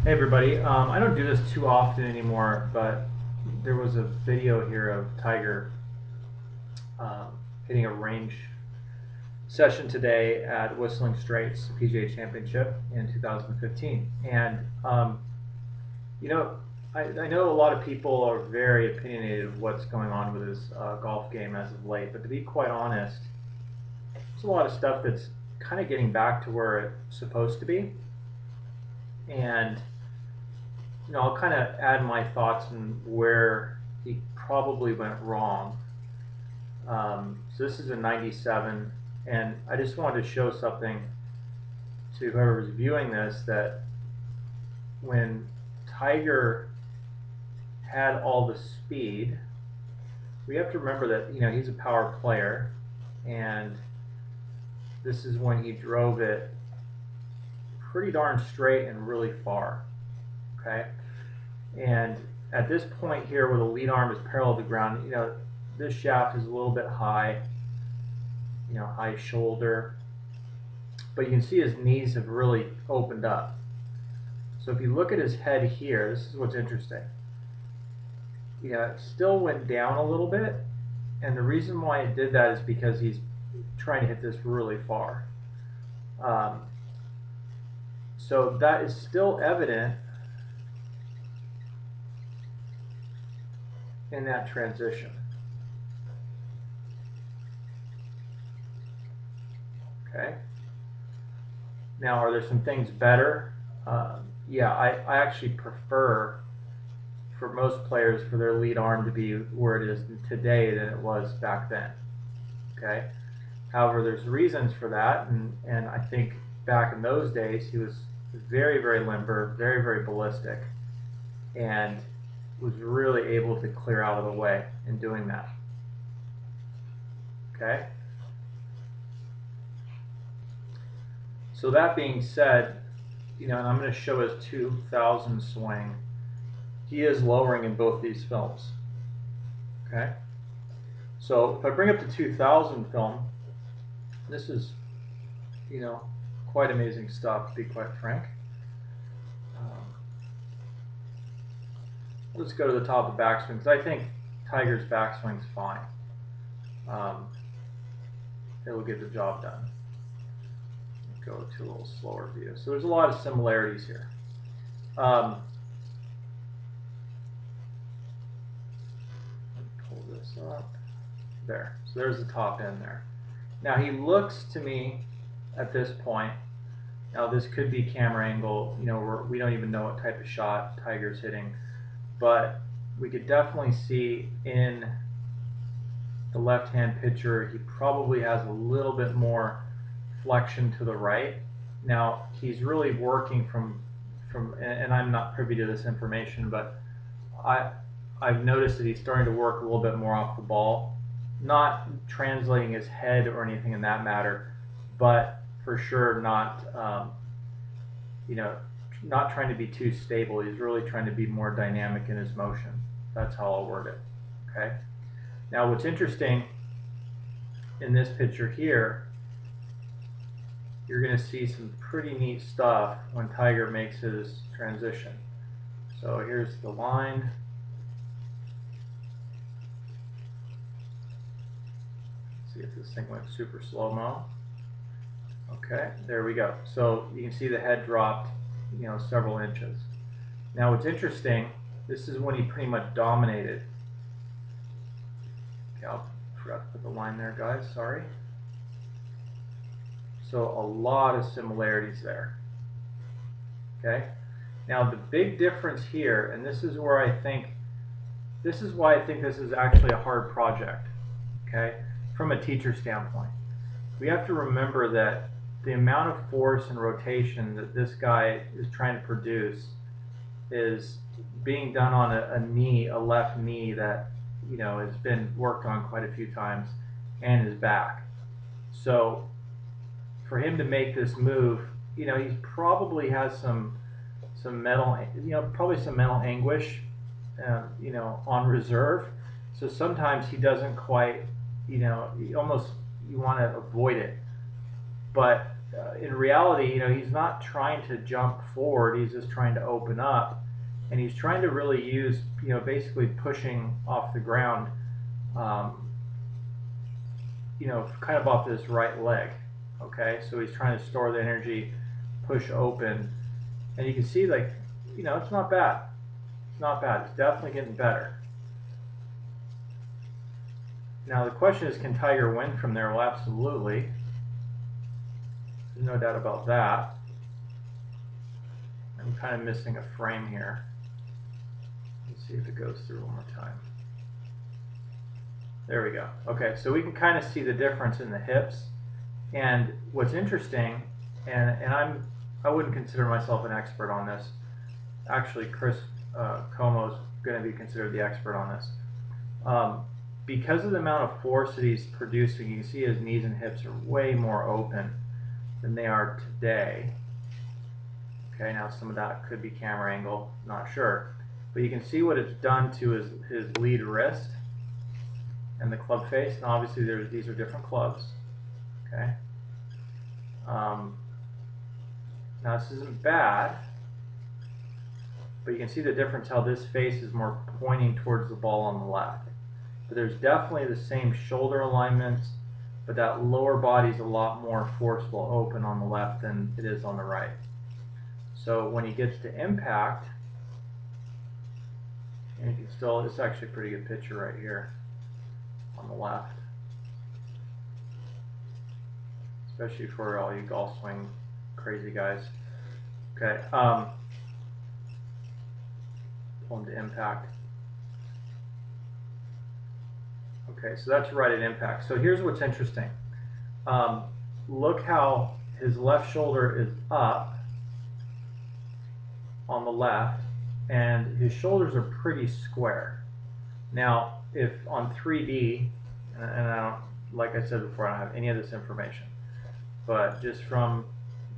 Hey everybody, I don't do this too often anymore, but there was a video here of Tiger hitting a range session today at Whistling Straits PGA Championship in 2015. And, you know, I know a lot of people are very opinionated of what's going on with his golf game as of late, but to be quite honest, there's a lot of stuff that's kind of getting back to where it's supposed to be. And I'll kind of add my thoughts on where he probably went wrong. So this is a 97, and I just wanted to show something to whoever's viewing this, that when Tiger had all the speed, we have to remember that he's a power player, and this is when he drove it pretty darn straight and really far. Okay, and at this point here, where the lead arm is parallel to the ground, this shaft is a little bit high, high shoulder, but you can see his knees have really opened up. So if you look at his head here, this is what's interesting. It still went down a little bit, and the reason why it did that is because he's trying to hit this really far. So that is still evident in that transition. Okay. Now, are there some things better? Yeah, I actually prefer, for most players, for their lead arm to be where it is today than it was back then. Okay. However, there's reasons for that, and I think back in those days he was very, very limber, very, very ballistic, and was really able to clear out of the way in doing that. Okay. So that being said, and I'm going to show his 2000 swing. He is lowering in both these films. Okay. So if I bring up the 2000 film, this is, quite amazing stuff, to be quite frank. Let's go to the top of the backswing, because I think Tiger's backswing's fine. It'll get the job done. Go to a little slower view. So there's a lot of similarities here. Let me pull this up. There. So there's the top end there. Now he looks to me at this point. Now this could be camera angle. We don't even know what type of shot Tiger's hitting, but we could definitely see in the left-hand picture he probably has a little bit more flexion to the right. Now he's really working from, and I'm not privy to this information, but I've noticed that he's starting to work a little bit more off the ball, not translating his head or anything in that matter, but for sure not not trying to be too stable. He's really trying to be more dynamic in his motion. That's how I'll word it. Okay. Now what's interesting in this picture here, you're going to see some pretty neat stuff when Tiger makes his transition. So here's the line. Let's see if this thing went super slow-mo. Okay, there we go. So you can see the head dropped, several inches. Now what's interesting, this is when he pretty much dominated. Okay, I forgot to put the line there, guys, sorry. So a lot of similarities there. Okay. Now the big difference here, and this is why I think this is actually a hard project. Okay, from a teacher standpoint, we have to remember that the amount of force and rotation that this guy is trying to produce is being done on a left knee that has been worked on quite a few times, and his back. So for him to make this move, he probably has some mental, probably some mental anguish, on reserve. So sometimes he doesn't quite, you want to avoid it. But in reality, you know, he's not trying to jump forward. He's just trying to open up, and he's trying to really use, you know, basically pushing off the ground, um, you know, kind of off this right leg. Okay, so he's trying to store the energy, push open, and you can see, like, you know, it's not bad. It's not bad. It's definitely getting better. Now the question is, can Tiger win from there? Well, absolutely. There's no doubt about that. I'm kind of missing a frame here. Let's see if it goes through one more time. There we go. Okay, so we can kind of see the difference in the hips. And what's interesting, and I wouldn't consider myself an expert on this. Actually, Chris Como's going to be considered the expert on this. Because of the amount of force that he's producing, you can see his knees and hips are way more open than they are today. Okay, now some of that could be camera angle, not sure. But you can see what it's done to his lead wrist and the club face. And obviously these are different clubs. Okay. Now this isn't bad, but you can see the difference how this face is more pointing towards the ball on the left. But there's definitely the same shoulder alignments, but that lower body is a lot more forceful open on the left than it is on the right. So when he gets to impact, and you can still, it's actually a pretty good picture right here on the left, especially for all you golf swing crazy guys. Okay, pull him to impact. Okay, so that's right at impact. So here's what's interesting. Look how his left shoulder is up on the left, and his shoulders are pretty square. Now, if on 3D, and I don't, like I said before, I don't have any of this information, but just from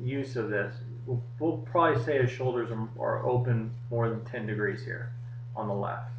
use of this, we'll probably say his shoulders are open more than 10 degrees here on the left.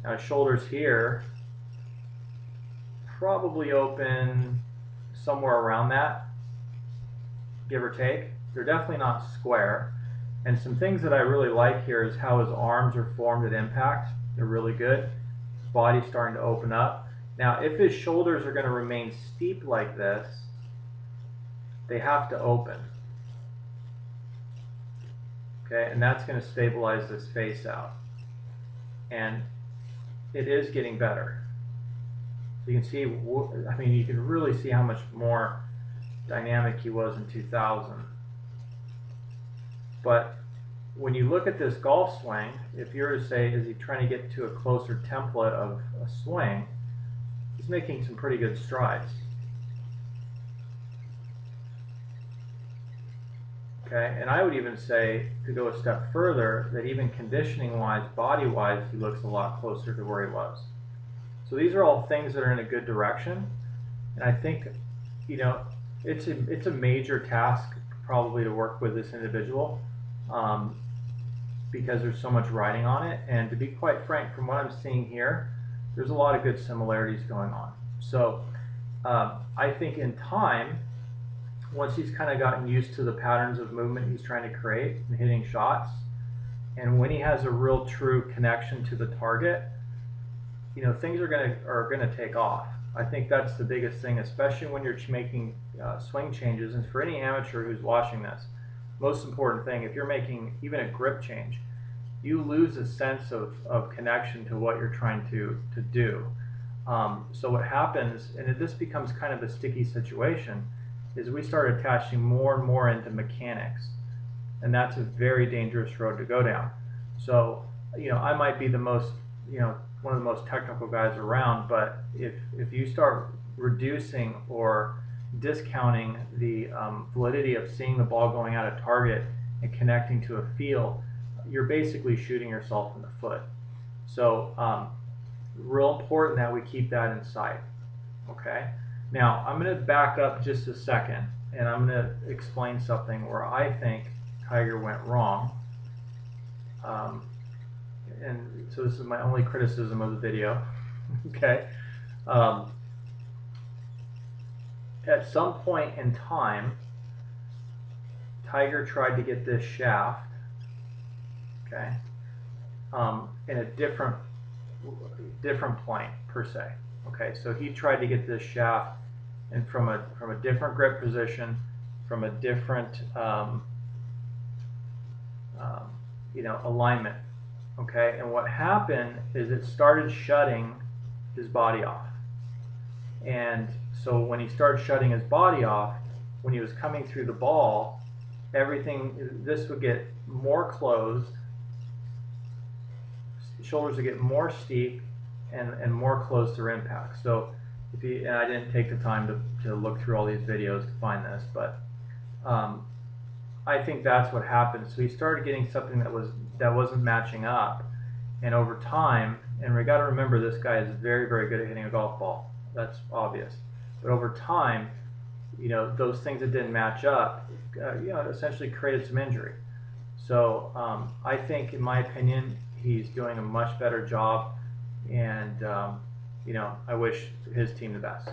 Now his shoulders here probably open somewhere around that, give or take. They're definitely not square. And some things that I really like here is how his arms are formed at impact. They're really good. His body's starting to open up. Now, if his shoulders are going to remain steep like this, they have to open. Okay, and that's going to stabilize this face out. And it is getting better. So you can see, I mean, you can really see how much more dynamic he was in 2000. But when you look at this golf swing, if you were to say, is he trying to get to a closer template of a swing, he's making some pretty good strides. Okay, and I would even say, to go a step further, that even conditioning-wise, body-wise, he looks a lot closer to where he was. So these are all things that are in a good direction, and I think, you know, it's a major task probably to work with this individual, because there's so much riding on it. And to be quite frank, from what I'm seeing here, there's a lot of good similarities going on. So I think in time, once he's kind of gotten used to the patterns of movement he's trying to create and hitting shots, and when he has a real true connection to the target, you know, things are gonna take off. I think that's the biggest thing, especially when you're making swing changes. And for any amateur who's watching this, most important thing, if you're making even a grip change, you lose a sense of connection to what you're trying to do. So what happens, and this becomes kind of a sticky situation, is we start attaching more and more into mechanics, and that's a very dangerous road to go down. So, you know, I might be the most, you know, one of the most technical guys around, but if you start reducing or discounting the validity of seeing the ball going out of target and connecting to a feel, you're basically shooting yourself in the foot. So real important that we keep that in sight. Okay, now I'm going to back up just a second, and I'm going to explain something where I think Tiger went wrong. And so this is my only criticism of the video. Okay, at some point in time, Tiger tried to get this shaft, okay, in a different plane per se. Okay, so he tried to get this shaft and from a different grip position, from a different alignment. Okay, and what happened is it started shutting his body off. And so when he started shutting his body off, when he was coming through the ball, this would get more closed, shoulders would get more steep and more close to impact. So and I didn't take the time to look through all these videos to find this, but I think that's what happened. So he started getting something that wasn't matching up, and over time, and we got to remember this guy is very, very good at hitting a golf ball. That's obvious. But over time, those things that didn't match up, essentially created some injury. So I think, in my opinion, he's doing a much better job, and I wish his team the best.